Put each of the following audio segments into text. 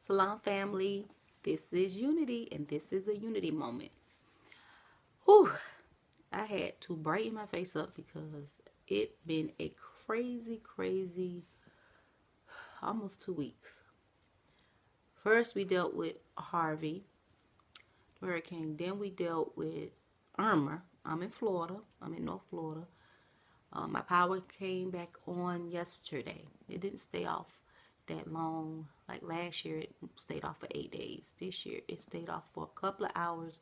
Salam family, this is Unity and this is a Unity moment. Whew, I had to brighten my face up because it been a crazy almost 2 weeks. First we dealt with Harvey, hurricane, then we dealt with Irma. I'm in Florida, I'm in North Florida. My power came back on yesterday. It didn't stay off that long. Like last year, it stayed off for 8 days. This year, it stayed off for a couple of hours,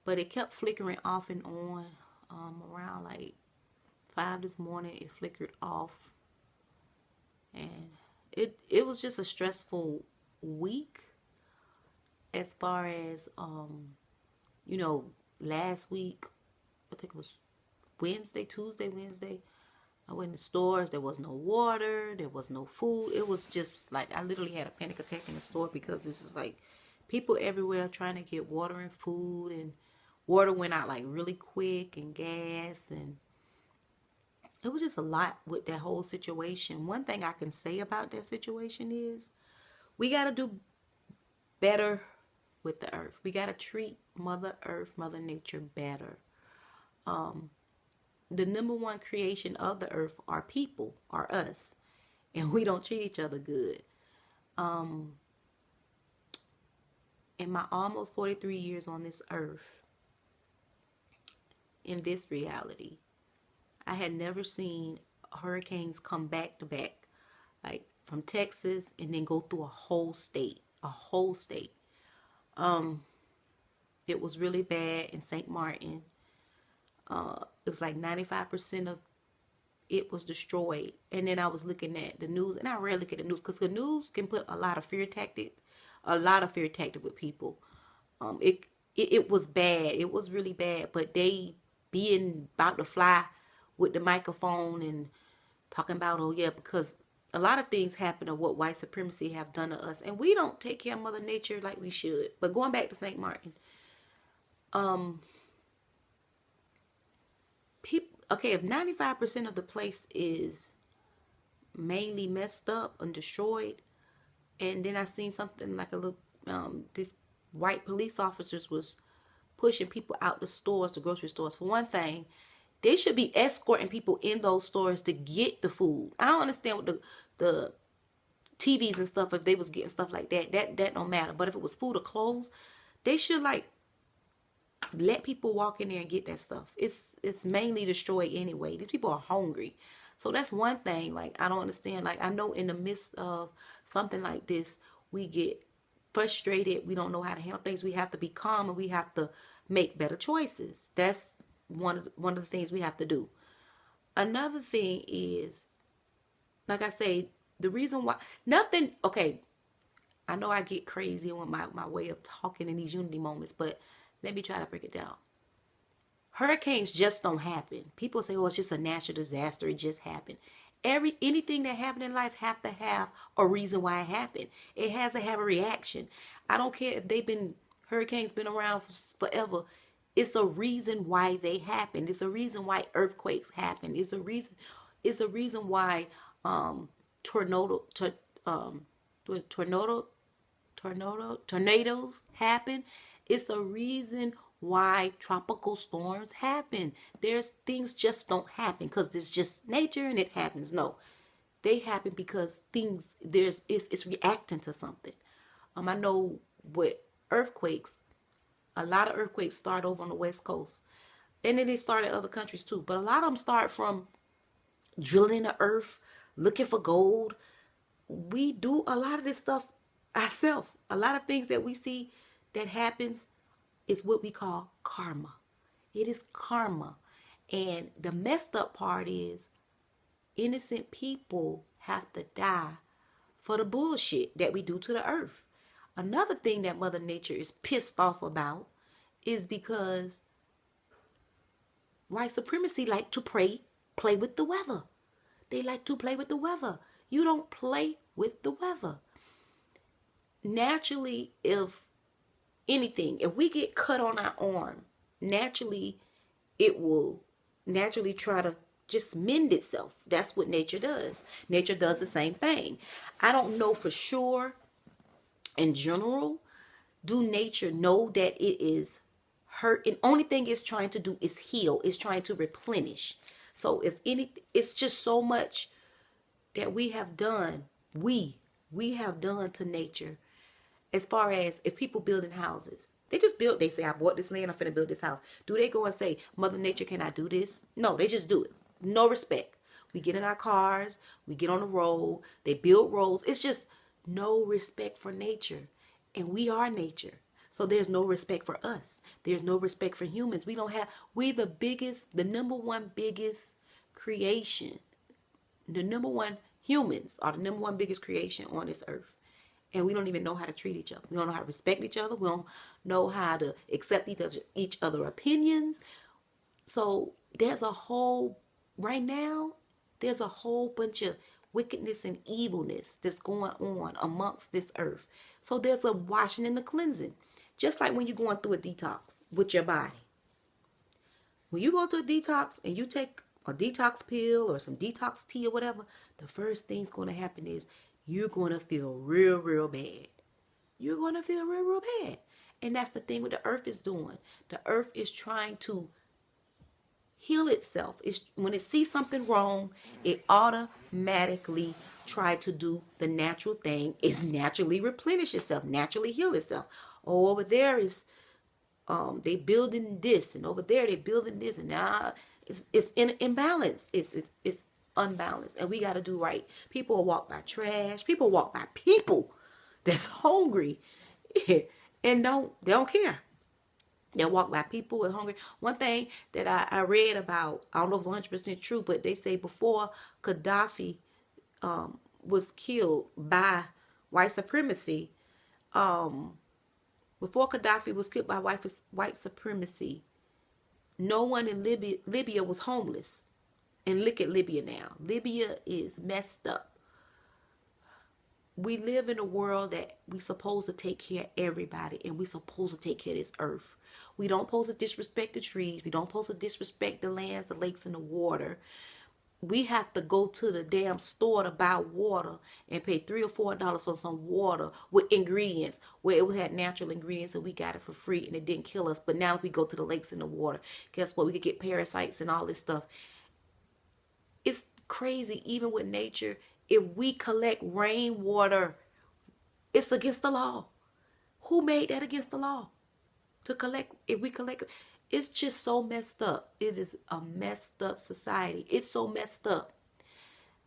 but it kept flickering off and on. Around like 5 this morning, it flickered off, and it was just a stressful week. As far as last week, I think it was Tuesday, Wednesday. I went in the stores. There was no water. There was no food. It was just like I literally had a panic attack in the store because this is like people everywhere trying to get water and food, and water went out like really quick, and gas, and it was just a lot with that whole situation. One thing I can say about that situation is we got to do better with the earth. We got to treat Mother Earth, Mother Nature better. The number one creation of the earth are people, are us, and we don't treat each other good. In my almost 43 years on this earth, in this reality, I had never seen hurricanes come back to back, like from Texas and then go through a whole state. It was really bad in St. Martin. It was like 95% of it was destroyed. And then I was looking at the news, and I rarely look at the news because the news can put a lot of fear tactic with people. It was bad. It was really bad. But they being about to fly with the microphone and talking about, oh yeah, because a lot of things happen of what white supremacy have done to us, and we don't take care of Mother Nature like we should. But going back to St. Martin, if 95% of the place is mainly messed up and destroyed, and then I seen something like a little, this white police officers was pushing people out the stores, the grocery stores. For one thing, they should be escorting people in those stores to get the food. I don't understand what the TVs and stuff, if they was getting stuff like that don't matter. But if it was food or clothes, they should like let people walk in there and get that stuff. It's mainly destroyed anyway. These people are hungry. So that's one thing. Like, I don't understand. Like, I know in the midst of something like this, we get frustrated. We don't know how to handle things. We have to be calm, and we have to make better choices. That's one of the things we have to do. Another thing is, like I say, the reason why okay, I know I get crazy on my way of talking in these unity moments, but let me try to break it down. Hurricanes just don't happen. People say, oh, it's just a natural disaster. It just happened. Anything that happened in life have to have a reason why it happened. It has to have a reaction. I don't care if hurricanes been around forever. It's a reason why they happen. It's a reason why earthquakes happen. It's a reason why tornadoes happen. It's a reason why tropical storms happen. There's things just don't happen because it's just nature and it happens. No, they happen because it's reacting to something. I know with earthquakes, a lot of earthquakes start over on the West Coast, and then they start in other countries too. But a lot of them start from drilling the earth, looking for gold. We do a lot of this stuff ourselves. A lot of things that we see that happens is what we call karma. It is karma. And the messed up part is innocent people have to die for the bullshit that we do to the earth. Another thing that Mother Nature is pissed off about is because white supremacy like to play with the weather. They like to play with the weather. You don't play with the weather. Naturally, if we get cut on our arm, naturally, it will naturally try to just mend itself. That's what nature does. Nature does the same thing. I don't know for sure in general, do nature know that it is hurt? And only thing it's trying to do is heal. It's trying to replenish. So if anything, it's just so much that we have done. We have done to nature. As far as if people building houses, they just build. They say, I bought this land, I'm finna build this house. Do they go and say, Mother Nature, can I do this? No, they just do it. No respect. We get in our cars, we get on the road, they build roads. It's just no respect for nature. And we are nature. So there's no respect for us. There's no respect for humans. We the biggest, the number one biggest creation. The number one, humans are the number one biggest creation on this earth. And we don't even know how to treat each other. We don't know how to respect each other. We don't know how to accept each other's opinions. So right now, there's a whole bunch of wickedness and evilness that's going on amongst this earth. So there's a washing and a cleansing. Just like when you're going through a detox with your body. When you go to a detox and you take a detox pill or some detox tea or whatever, the first thing's going to happen is you're going to feel real, real bad. You're going to feel real, real bad. And that's the thing what the earth is doing. The earth is trying to heal itself. When it sees something wrong, it automatically try to do the natural thing. Is naturally replenish itself, naturally heal itself. Oh, over there is they building this, and over there they building this, and now it's in imbalance. It's unbalanced, and we got to do right. People walk by trash. People walk by people that's hungry, and they don't care. They walk by people who are hungry. One thing that I read about, I don't know if it's 100% true, but they say before Gaddafi was killed by white supremacy, before Gaddafi was killed by white supremacy, no one in Libya was homeless. And look at Libya now. Libya is messed up. We live in a world that we supposed to take care of everybody, and we supposed to take care of this earth. We don't supposed to disrespect the trees. We don't supposed to disrespect the lands, the lakes, and the water. We have to go to the damn store to buy water and pay $3 or $4 for some water with ingredients where it had natural ingredients and we got it for free and it didn't kill us. But now if we go to the lakes and the water, guess what? We could get parasites and all this stuff. It's crazy. Even with nature, if we collect rainwater, it's against the law. Who made that against the law? To collect, if we collect, it's just so messed up. It is a messed up society. It's so messed up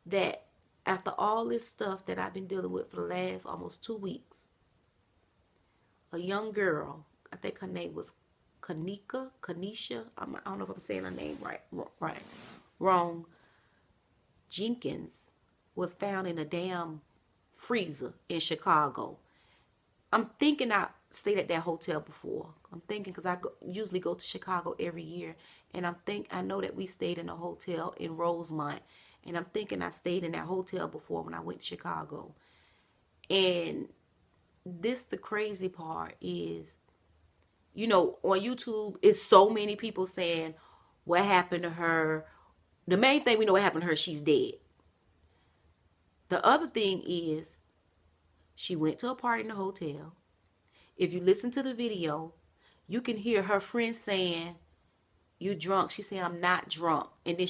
that after all this stuff that I've been dealing with for the last almost 2 weeks, a young girl, I think her name was Kenneka, I don't know if I'm saying her name wrong, Jenkins, was found in a damn freezer in Chicago. I'm thinking I stayed at that hotel before. I'm thinking because I usually go to Chicago every year. And I know that we stayed in a hotel in Rosemont. And I'm thinking I stayed in that hotel before when I went to Chicago. And the crazy part is, on YouTube, it's so many people saying what happened to her. The main thing we know what happened to her, she's dead. The other thing is, she went to a party in the hotel. If you listen to the video, you can hear her friend saying, "You drunk?" She said, "I'm not drunk." And then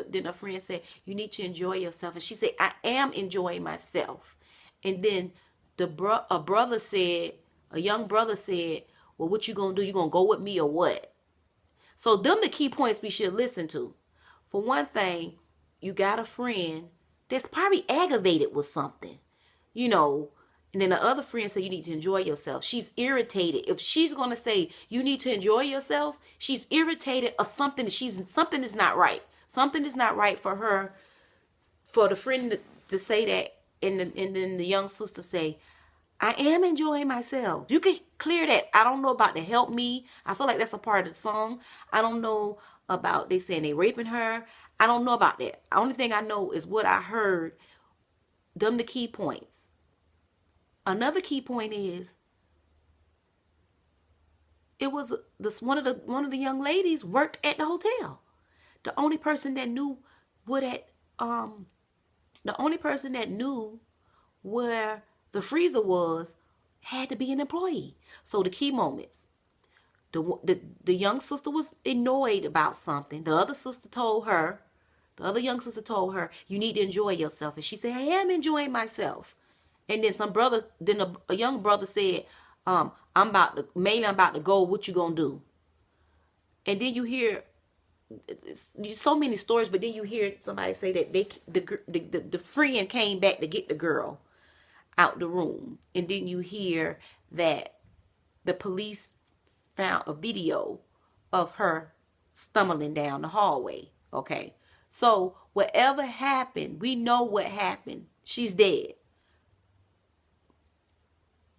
then her friend said, "You need to enjoy yourself." And she said, "I am enjoying myself." And then a young brother said, "Well, what you gonna do? You gonna go with me or what?" So them the key points we should listen to. For one thing, you got a friend that's probably aggravated with something, and then the other friend said you need to enjoy yourself. She's irritated. If she's going to say you need to enjoy yourself, she's irritated or something. Something is not right. Something is not right for her, for the friend to say that, and then the young sister say, "I am enjoying myself." You can clear that. I don't know about the "help me." I feel like that's a part of the song. I don't know about they saying they raping her. I don't know about that. The only thing I know is what I heard. Them the key points. Another key point is, it was one of the young ladies worked at the hotel. The only person that knew where The freezer had to be an employee. So the key moments. The young sister was annoyed about something. The other young sister told her, you need to enjoy yourself. And she said, I am enjoying myself. And then a young brother said, I'm about to go. What you gonna do? And then you hear so many stories, but then you hear somebody say that the friend came back to get the girl out the room. And then you hear that the police found a video of her stumbling down the hallway. Okay. So whatever happened, we know what happened. She's dead.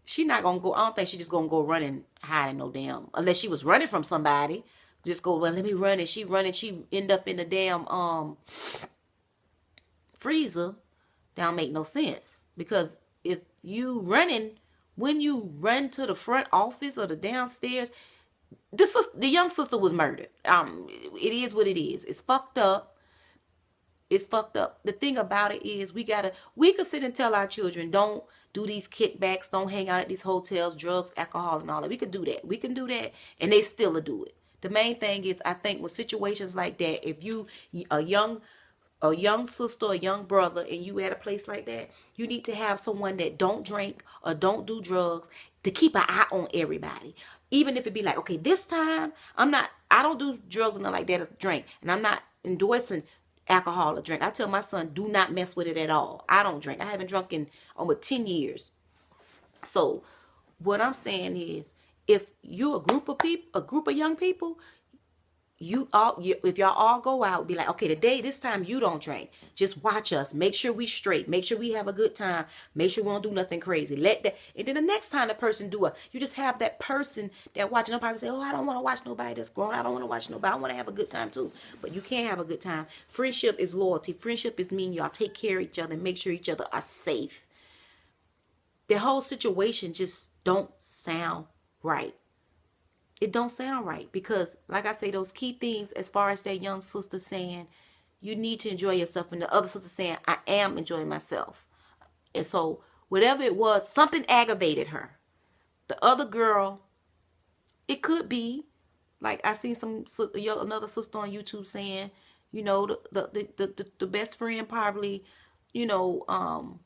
She not gonna go. I don't think she just gonna go running, hiding no damn. Unless she was running from somebody. Just go, well, let me run. And she running. She end up in the damn freezer. That don't make no sense. Because if you running, when you run to the front office or the downstairs, the young sister was murdered. It is what it is. It's fucked up. It's fucked up. The thing about it is we could sit and tell our children, don't do these kickbacks, don't hang out at these hotels, drugs, alcohol, and all that. We could do that. We can do that, and they still will do it. The main thing is, I think with situations like that, if you a young sister, a young brother, and you at a place like that, you need to have someone that don't drink or don't do drugs to keep an eye on everybody. Even if it be like, okay, this time I don't do drugs and nothing like that or drink, and I'm not endorsing alcohol or drink. I tell my son, do not mess with it at all. I don't drink. I haven't drunk in almost 10 years. So what I'm saying is, if you a group of young people, if y'all all go out, be like, okay, this time you don't drink. Just watch us. Make sure we straight. Make sure we have a good time. Make sure we don't do nothing crazy. And then the next time the person do you just have that person that watching. They'll probably say, oh, I don't want to watch nobody that's grown. I don't want to watch nobody. I want to have a good time too. But you can't have a good time. Friendship is loyalty. Friendship is mean y'all take care of each other and make sure each other are safe. The whole situation just don't sound right. It don't sound right because, like I say, those key things as far as that young sister saying, you need to enjoy yourself, and the other sister saying, I am enjoying myself. And so whatever it was, something aggravated her. The other girl, it could be, like I seen another sister on YouTube saying, you know, the best friend probably, you know,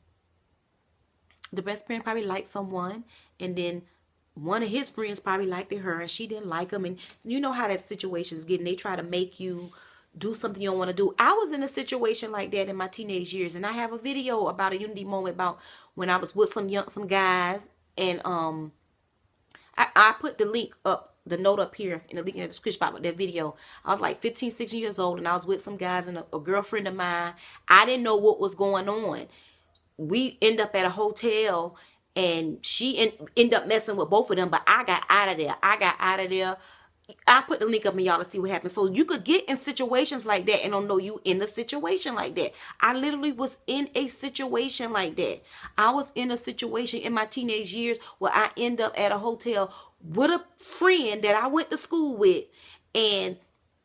the best friend probably liked someone, and then one of his friends probably liked her and she didn't like him. And you know how that situation is getting. They try to make you do something you don't want to do. I was in a situation like that in my teenage years, and I have a video about a unity moment about when I was with some guys, and I put the link up, the note up here in the link in the description box with that video. I was like 15, 16 years old, and I was with some guys and a girlfriend of mine. I didn't know what was going on. We end up at a hotel, and she end up messing with both of them, but I got out of there. I put the link up and y'all to see what happened. So you could get in situations like that and don't know you in a situation like that. I literally was in a situation like that. I was in a situation in my teenage years where I end up at a hotel with a friend that I went to school with, and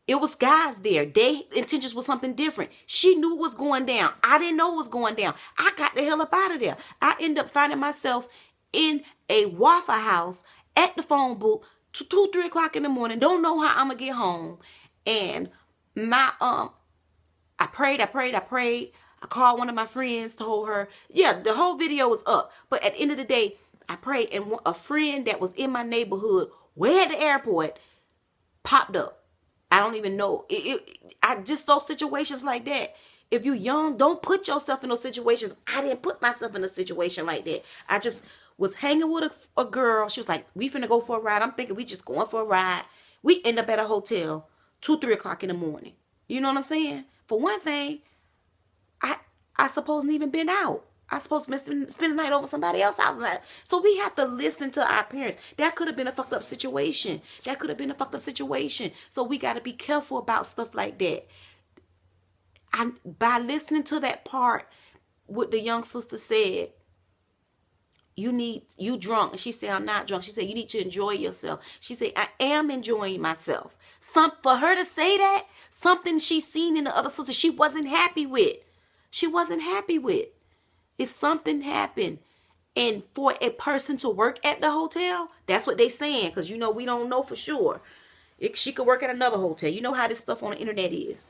it was guys there. Their intentions was something different. She knew it was going down. I didn't know it was going down. I got the hell up out of there. I end up finding myself in a Waffle House at the phone booth 2, 3 o'clock in the morning. Don't know how I'm going to get home. And I prayed. I called one of my friends, told her, yeah, the whole video was up. But at the end of the day, I prayed, and a friend that was in my neighborhood way at the airport popped up. I don't even know. I just those situations like that. If you're young, don't put yourself in those situations. I didn't put myself in a situation like that. I just was hanging with a girl. She was like, we finna go for a ride. I'm thinking we just going for a ride. We end up at a hotel 2, 3 o'clock in the morning. You know what I'm saying? For one thing, I supposed to even been out. I supposed to spend the night over somebody else's house. So we have to listen to our parents. That could have been a fucked up situation. So we got to be careful about stuff like that. By listening to that part, what the young sister said, you drunk. And she said, I'm not drunk. She said, you need to enjoy yourself. She said, I am enjoying myself. For her to say that, something she seen in the other sister, she wasn't happy with. If something happened And for a person to work at the hotel, that's what they saying. Because, you know, we don't know for sure. She could work at another hotel. You know how this stuff on the internet is.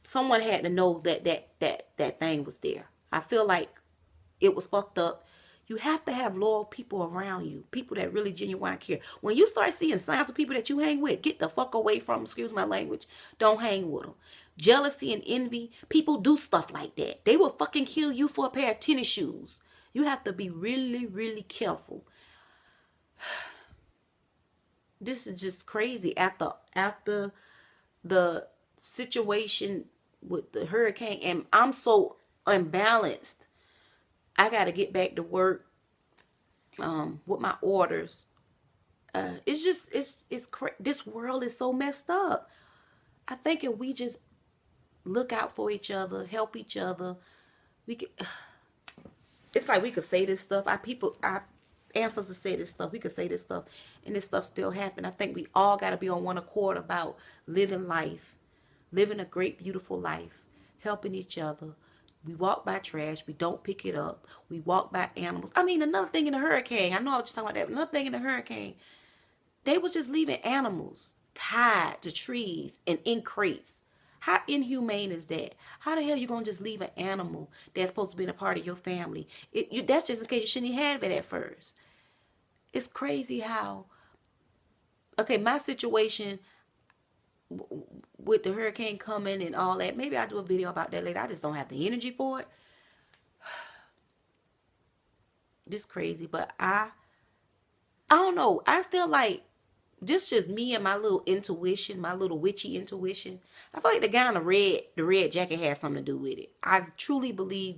Someone had to know that thing was there. I feel like it was fucked up. You have to have loyal people around you. People that really genuine care. When you start seeing signs of people that you hang with, get the fuck away from them. Excuse my language. Don't hang with them. Jealousy and envy. People do stuff like that. They will fucking kill you for a pair of tennis shoes. You have to be really, really careful. This is just crazy. After the situation with the hurricane, and I'm so unbalanced. I got to get back to work with my orders. It's just, this world is so messed up. I think if we just look out for each other, help each other, we could, it's like we could say this stuff. Our ancestors say this stuff. We could say this stuff, and this stuff still happen. I think we all got to be on one accord about living life, living a great, beautiful life, helping each other. We walk by trash. We don't pick it up. We walk by animals. I mean, another thing in the hurricane. I know I was just talking about that. But another thing in the hurricane. They was just leaving animals tied to trees and in crates. How inhumane is that? How the hell you going to just leave an animal that's supposed to be a part of your family? That's just in case you shouldn't even have it at first. It's crazy how... Okay, my situation... with the hurricane coming and all that, maybe I'll do a video about that later. I just don't have the energy for it. This crazy, but I don't know. I feel like this just me and my little intuition, my little witchy intuition. I feel like the guy in the red jacket has something to do with it. I truly believe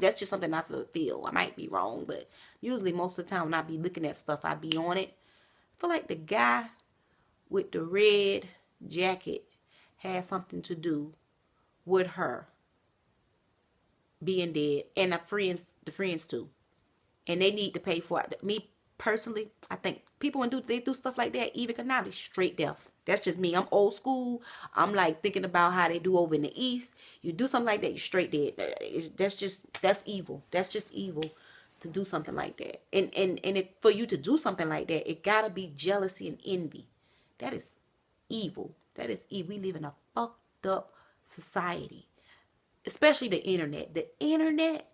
that's just something I feel. I might be wrong, but usually most of the time when I be looking at stuff, I be on it. I feel like the guy with the red jacket had something to do with her being dead, and the friends too, and they need to pay for it. Me personally, I think people when they do stuff like that, even economically, straight death. That's just me. I'm old school. I'm like thinking about how they do over in the East. You do something like that, you're straight dead. That's evil. That's just evil to do something like that. And for you to do something like that, it gotta be jealousy and envy. That is evil. That is evil. We live in a fucked up society. Especially the internet. The internet,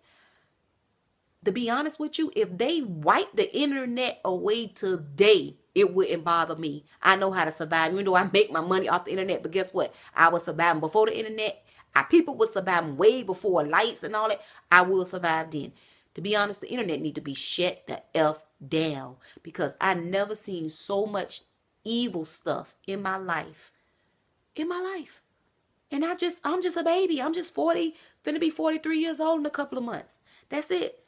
to be honest with you, if they wipe the internet away today, it wouldn't bother me. I know how to survive. Even though I make my money off the internet, but guess what? I was surviving before the internet. People were surviving way before lights and all that. I will survive then. To be honest, the internet need to be shut the F down, because I never seen so much evil stuff in my life. And I'm just a baby. I'm just 40, finna be 43 years old in a couple of months. That's it.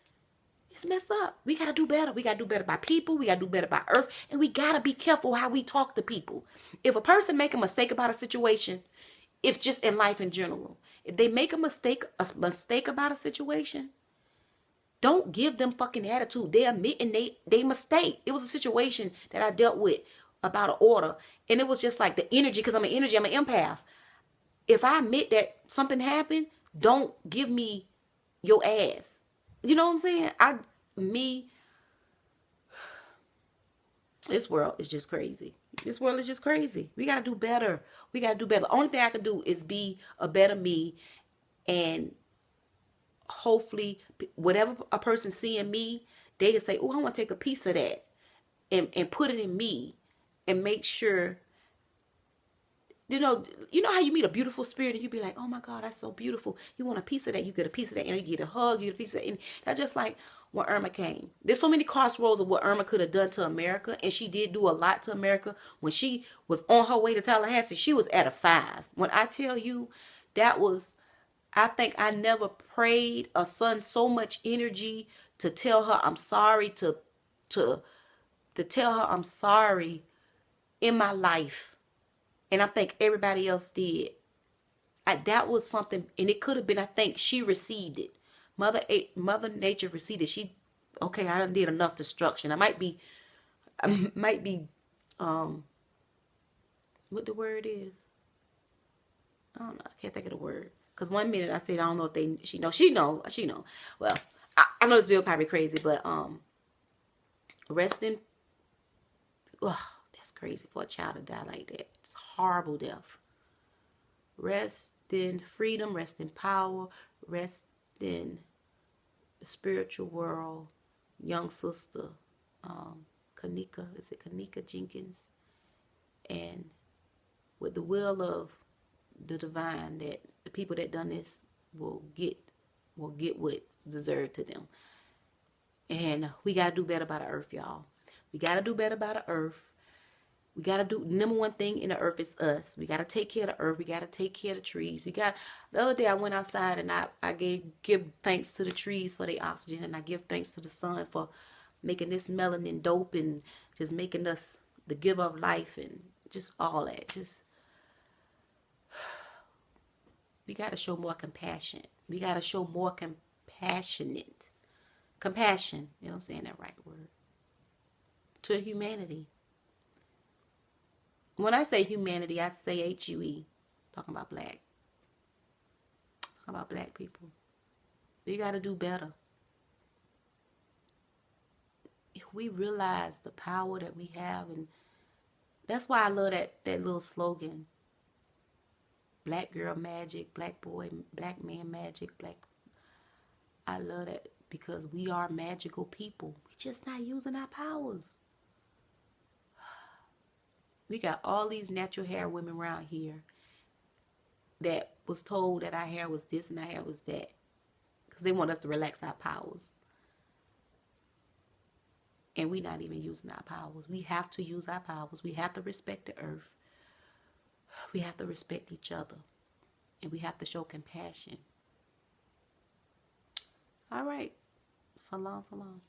It's messed up. We got to do better. We got to do better by people. We got to do better by earth. And we got to be careful how we talk to people. If a person make a mistake about a situation, it's just in life in general. If they make a mistake about a situation, don't give them fucking attitude. They admitting they mistake. It was a situation that I dealt with about an order. And it was just like the energy, because I'm an empath. If I admit that something happened, don't give me your ass. You know what I'm saying? This world is just crazy. This world is just crazy. We got to do better. We got to do better. The only thing I can do is be a better me, and hopefully whatever a person see in me, they can say, oh, I want to take a piece of that and put it in me and make sure, you know how you meet a beautiful spirit and you be like, oh my God, that's so beautiful. You want a piece of that, you get a piece of that, and you get a hug, you get a piece of that. And that's just like when Irma came. There's so many crossroads of what Irma could have done to America, and she did do a lot to America. When she was on her way to Tallahassee, she was at a 5. When I tell you, I think I never prayed or sent so much energy to tell her I'm sorry, to tell her I'm sorry in my life. And I think everybody else did. That was something, and it could have been, I think she received it. Mother Nature received it. I done did enough destruction. I might be, what the word is? I don't know. I can't think of the word. Because one minute I said, I don't know if she know. Well, I know this video probably crazy, but rest in. Ugh, that's crazy for a child to die like that. It's a horrible death. Rest in freedom, rest in power, rest in the spiritual world. Young sister, Kenneka, is it Kenneka Jenkins? And with the will of the divine, that the people that done this will get what's deserved to them. And we got to do better by the earth, y'all. We got to do better by the earth. We got to do, number one thing in the earth is us. We got to take care of the earth. We got to take care of the trees. The other day I went outside and I give thanks to the trees for their oxygen, and I give thanks to the sun for making this melanin dope and just making us the giver of life and just all that. Just, we got to show more compassion. We got to show more compassion. You know I'm saying that right word. To humanity. When I say humanity, I say H-U-E. Talking about black. Talking about black people. We got to do better. If we realize the power that we have, and that's why I love that little slogan. Black girl magic, black boy, black man magic, black. I love that because we are magical people. We're just not using our powers. We got all these natural hair women around here that was told that our hair was this and our hair was that because they want us to relax our powers. And we're not even using our powers. We have to use our powers. We have to respect the earth. We have to respect each other. And we have to show compassion. All right. So long, so long.